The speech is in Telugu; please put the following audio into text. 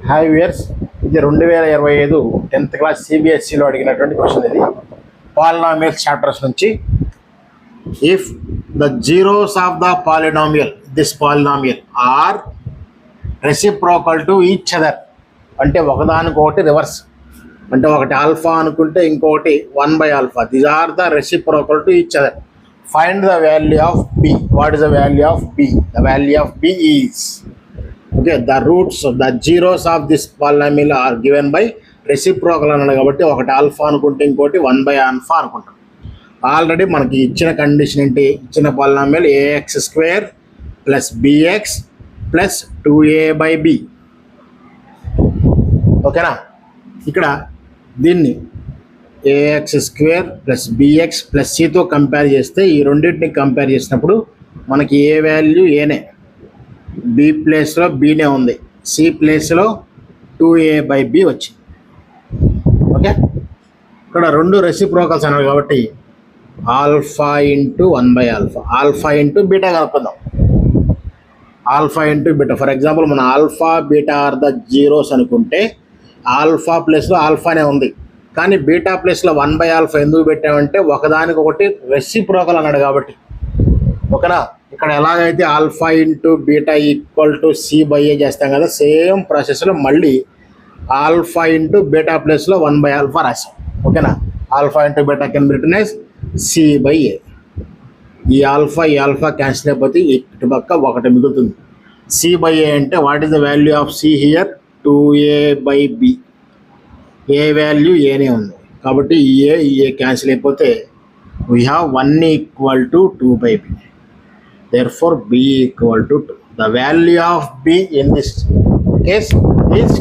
హాయ్ వ్యూయర్స్, ఇది 2025 10th క్లాస్ సిబిఎస్ఈలో అడిగినటువంటి క్వశ్చన్. ఇది పాలినామియల్స్ చాప్టర్స్ నుంచి. If the zeros of the polynomial this polynomial are reciprocal to each other, అంటే ఒకదానికొకటి రివర్స్, అంటే ఒకటి ఆల్ఫా అనుకుంటే ఇంకొకటి 1/α. These are the reciprocal to each other. Find the value of b. What is the value of b? The value of b is, okay, the roots, the zeros of this polynomial are given by reciprocal అన్నాడు కాబట్టి ఒకటి ఆల్ఫా అనుకుంటే ఇంకోటి 1/α అనుకుంటాం. ఆల్రెడీ మనకి ఇచ్చిన కండిషన్ ఏంటి? ఇచ్చిన polynomial ax² plus bx plus 2a/b. ఓకేనా? ఇక్కడ దీన్ని ax² ప్లస్ bx ప్లస్ cతో కంపేర్ చేస్తే, ఈ రెండింటిని కంపేర్ చేసినప్పుడు మనకి ఏ వాల్యూ ఏనే, బి ప్లేస్లో బీనే ఉంది, సి ప్లేస్లో 2a/b వచ్చింది. ఓకే, ఇక్కడ రెండు రెసిప్రోకల్స్ అన్నారు కాబట్టి alpha into 1/α, alpha into beta కలుపుకుందాం. Alpha into beta, for example మన alpha beta are the zeros అనుకుంటే ఆల్ఫా ప్లేస్లో ఆల్ఫానే ఉంది, కానీ బీటా ప్లేస్లో 1/α ఎందుకు పెట్టామంటే ఒకదానికొకటి రెసిప్రోకల్ అన్నాడు కాబట్టి. ఓకేనా? ఇక్కడ ఎలాగైతే alpha into beta equal to c/a చేస్తాం కదా, సేమ్ ప్రాసెస్లో మళ్ళీ ఆల్ఫా ఇంటూ బీటా ప్లేస్లో 1/α రాసాం. ఓకేనా? Alpha into beta can be written as c/a. ఈ ఆల్ఫా క్యాన్సిల్ అయిపోతే ఇటు పక్క ఒకటి మిగులుతుంది. c/a అంటే what is the value of c here? 2a/b. A value ఏనే ఉంది కాబట్టి ఏ క్యాన్సిల్ అయిపోతే we have 1 equal to 2/b. Therefore b equal to 2. The value of b in this case is